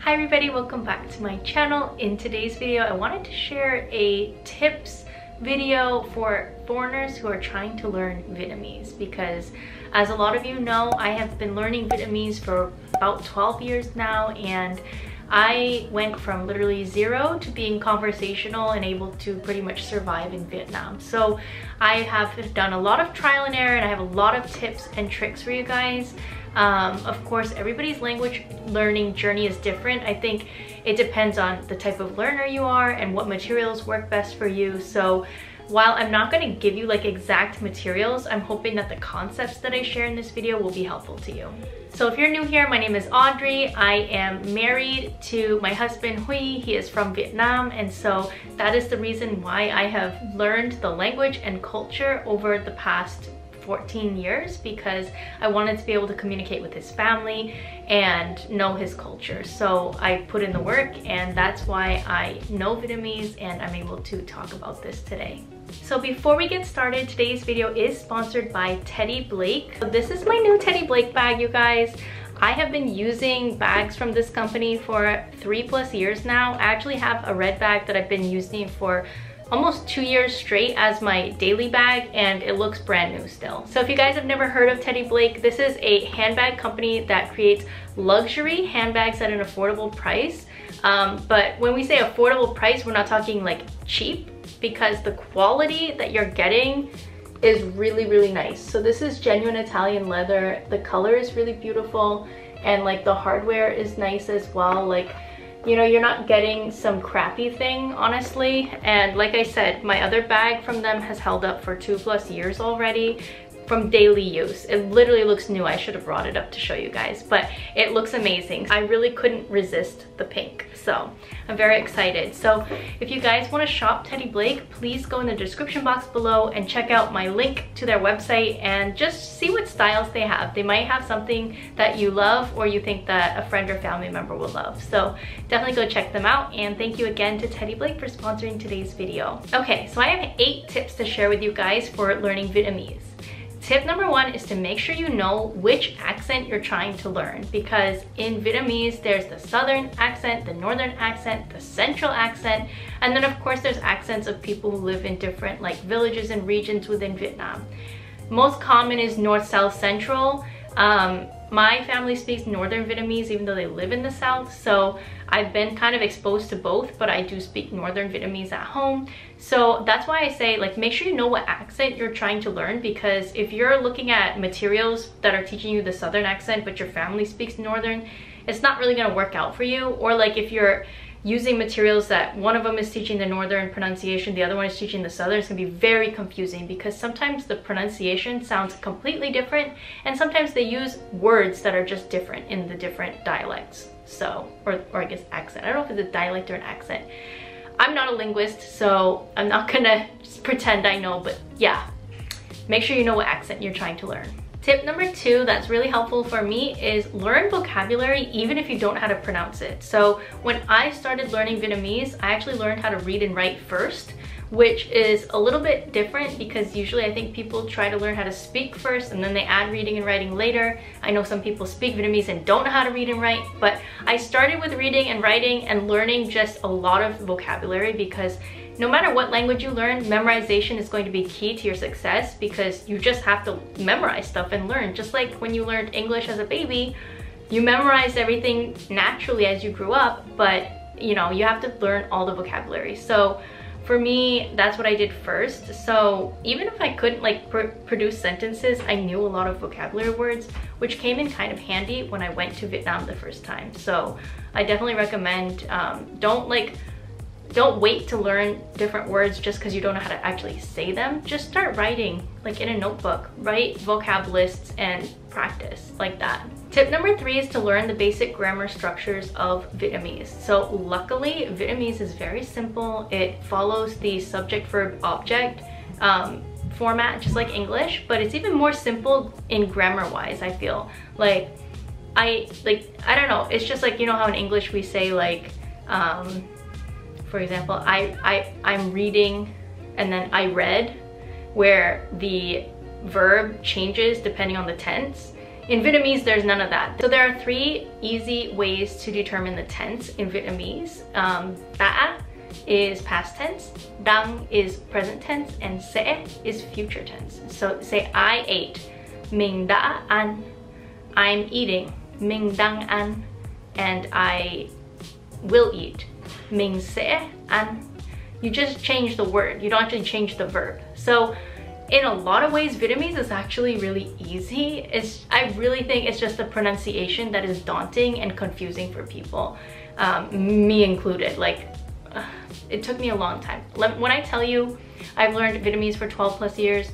Hi everybody, welcome back to my channel. In today's video, I wanted to share a tips video for foreigners who are trying to learn Vietnamese, because as a lot of you know, I have been learning Vietnamese for about 12 years now, and I went from literally zero to being conversational and able to pretty much survive in Vietnam. So I have done a lot of trial and error, and I have a lot of tips and tricks for you guys. Of course, everybody's language learning journey is different. I think it depends on the type of learner you are and what materials work best for you. So while I'm not going to give you like exact materials, I'm hoping that the concepts that I share in this video will be helpful to you. So if you're new here, my name is Audrey. I am married to my husband Huy. He is from Vietnam, and so that is the reason why I have learned the language and culture over the past 14 years, because I wanted to be able to communicate with his family and know his culture. So I put in the work, and that's why I know Vietnamese and I'm able to talk about this today. So before we get started, today's video is sponsored by Teddy Blake. So this is my new Teddy Blake bag, you guys. I have been using bags from this company for 3+ years now. I actually have a red bag that I've been using for almost 2 years straight as my daily bag, and it looks brand new still. So if you guys have never heard of Teddy Blake, this is a handbag company that creates luxury handbags at an affordable price. But when we say affordable price, we're not talking like cheap, because the quality that you're getting is really, really nice. So this is genuine Italian leather. The color is really beautiful, and like the hardware is nice as well. Like, you know, you're not getting some crappy thing, honestly. And like I said, my other bag from them has held up for 2+ years already from daily use. It literally looks new. I should have brought it up to show you guys, but it looks amazing. I really couldn't resist the pink, so I'm very excited. So if you guys want to shop Teddy Blake, please go in the description box below and check out my link to their website and just see what styles they have. They might have something that you love or you think that a friend or family member will love. So definitely go check them out, and thank you again to Teddy Blake for sponsoring today's video. Okay, so I have 8 tips to share with you guys for learning Vietnamese. Tip number 1 is to make sure you know which accent you're trying to learn, because in Vietnamese there's the southern accent, the northern accent, the central accent, and then of course there's accents of people who live in different like villages and regions within Vietnam. Most common is north, south, central. My family speaks northern Vietnamese even though they live in the south, so I've been kind of exposed to both, but I do speak northern Vietnamese at home. So that's why I say, like, make sure you know what accent you're trying to learn, because if you're looking at materials that are teaching you the southern accent but your family speaks northern, it's not really going to work out for you. Or like if you're using materials that one of them is teaching the northern pronunciation, the other one is teaching the southern, it's gonna be very confusing, because sometimes the pronunciation sounds completely different, and sometimes they use words that are just different in the different dialects. So, or I guess accent. I don't know if it's a dialect or an accent. I'm not a linguist, so I'm not gonna just pretend I know, but yeah, make sure you know what accent you're trying to learn. Tip number 2 that's really helpful for me is learn vocabulary even if you don't know how to pronounce it. So when I started learning Vietnamese, I actually learned how to read and write first, which is a little bit different, because usually I think people try to learn how to speak first and then they add reading and writing later. I know some people speak Vietnamese and don't know how to read and write, but I started with reading and writing and learning just a lot of vocabulary, because no matter what language you learn, memorization is going to be key to your success, because you just have to memorize stuff and learn. Just like when you learned English as a baby, you memorized everything naturally as you grew up, but you know, you have to learn all the vocabulary. So for me, that's what I did first. So even if I couldn't like produce sentences, I knew a lot of vocabulary words, which came in kind of handy when I went to Vietnam the first time. So I definitely recommend, don't wait to learn different words just because you don't know how to actually say them. Just start writing, like in a notebook. Write vocab lists and practice like that. Tip number 3 is to learn the basic grammar structures of Vietnamese. So luckily, Vietnamese is very simple. It follows the subject, verb, object format, just like English, but it's even more simple in grammar wise, I feel. I don't know, it's just like, you know how in English we say like, for example, I'm reading and then I read, where the verb changes depending on the tense. In Vietnamese, there's none of that. So there are 3 easy ways to determine the tense in Vietnamese. Đã is past tense, đang is present tense, and sẽ is future tense. So say I ate, mình đã ăn, I'm eating, mình đang ăn, and I will eat, mình sẽ ăn. You just change the word, you don't actually change the verb. So in a lot of ways, Vietnamese is actually really easy. I really think it's just the pronunciation that is daunting and confusing for people, me included. Like, it took me a long time. When I tell you I've learned Vietnamese for 12 plus years,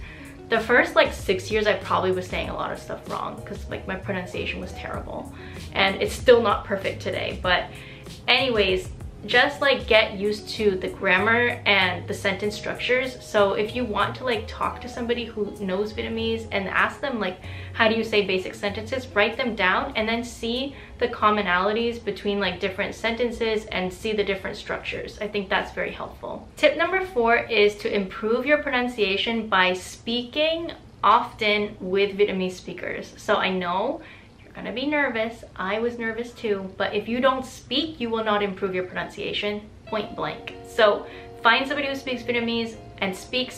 the first like 6 years I probably was saying a lot of stuff wrong because like my pronunciation was terrible, and it's still not perfect today. But anyways, just like get used to the grammar and the sentence structures. So if you want to like talk to somebody who knows Vietnamese and ask them like, how do you say basic sentences, write them down and then see the commonalities between like different sentences and see the different structures. I think that's very helpful. Tip number 4 is to improve your pronunciation by speaking often with Vietnamese speakers. So I know gonna be nervous. I was nervous too, but if you don't speak, you will not improve your pronunciation, point blank. So find somebody who speaks Vietnamese and speak.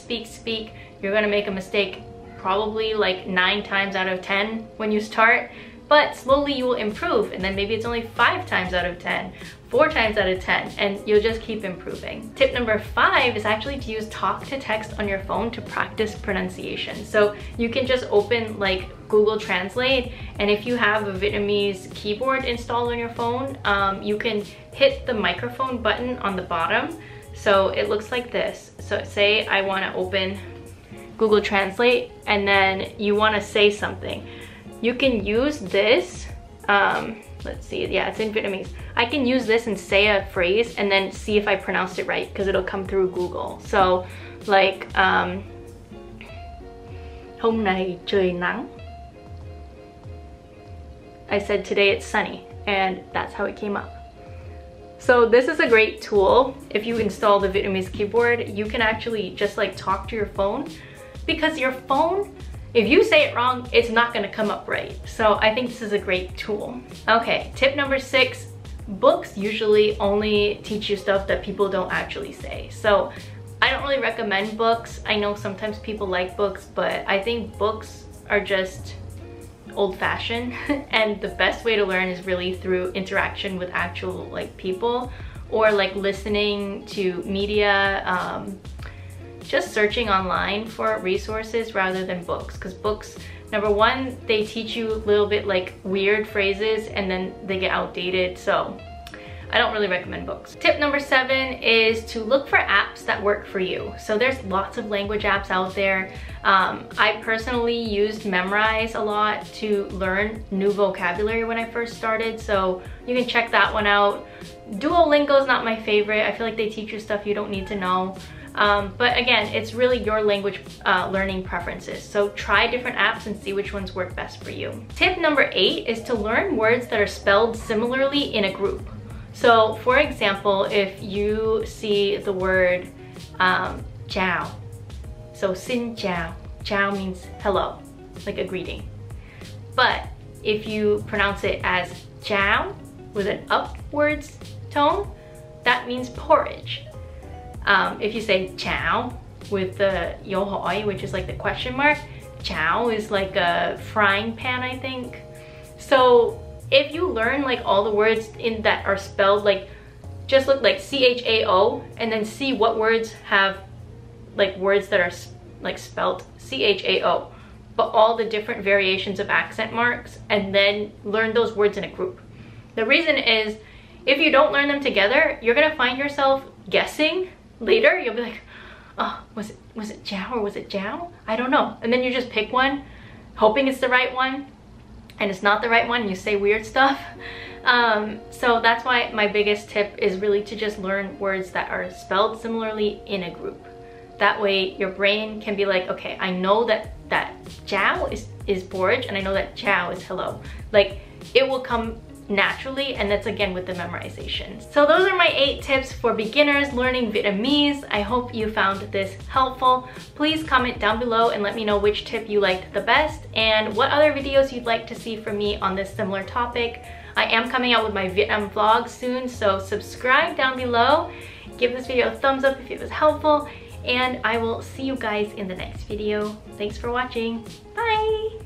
You're gonna make a mistake probably like 9 times out of 10 when you start, but slowly you will improve, and then maybe it's only 5 times out of 10, 4 times out of 10, and you'll just keep improving. Tip number 5 is actually to use talk to text on your phone to practice pronunciation. So you can just open like Google Translate, and if you have a Vietnamese keyboard installed on your phone, you can hit the microphone button on the bottom. So it looks like this. So say I want to open Google Translate and then you want to say something. You can use this, let's see, yeah, it's in Vietnamese. I can use this and say a phrase and then see if I pronounced it right because it'll come through Google. So like, hôm nay trời nắng. I said today it's sunny, and that's how it came up. So this is a great tool. If you install the Vietnamese keyboard, you can actually just like talk to your phone, because your phone, if you say it wrong, it's not gonna come up right. So I think this is a great tool. Okay, tip number 6, books usually only teach you stuff that people don't actually say. So I don't really recommend books. I know sometimes people like books, but I think books are just old-fashioned, and the best way to learn is really through interaction with actual like people, or like listening to media, just searching online for resources rather than books. Because books, number 1, they teach you a little bit like weird phrases and then they get outdated, so I don't really recommend books. Tip number 7 is to look for apps that work for you. So there's lots of language apps out there. I personally used Memrise a lot to learn new vocabulary when I first started, so you can check that one out. Duolingo is not my favorite. I feel like they teach you stuff you don't need to know. But again, it's really your language learning preferences. So try different apps and see which ones work best for you. Tip number 8 is to learn words that are spelled similarly in a group. So for example, if you see the word chào, so xin chào, chào means hello, like a greeting. But if you pronounce it as cháo with an upwards tone, that means porridge. If you say cháo with the dấu hỏi, which is like the question mark, cháo is like a frying pan, I think. So if you learn like all the words in that are spelled like, just look like C-H-A-O and then see what words have like words that are like spelled C-H-A-O, but all the different variations of accent marks, and then learn those words in a group. The reason is, if you don't learn them together, you're gonna find yourself guessing later. You'll be like, oh, was it Jiao or was it Jiao? I don't know. And then you just pick one, hoping it's the right one, and it's not the right one, and you say weird stuff. So that's why my biggest tip is really to just learn words that are spelled similarly in a group. That way your brain can be like, okay, I know that Jiao is porridge, and I know that Jiao is hello. Like, it will come naturally, and that's again with the memorization. So those are my 8 tips for beginners learning Vietnamese. I hope you found this helpful. Please comment down below and let me know which tip you liked the best and what other videos you'd like to see from me on this similar topic. I am coming out with my Vietnam vlog soon, so subscribe down below. Give this video a thumbs up if it was helpful, and I will see you guys in the next video. Thanks for watching. Bye!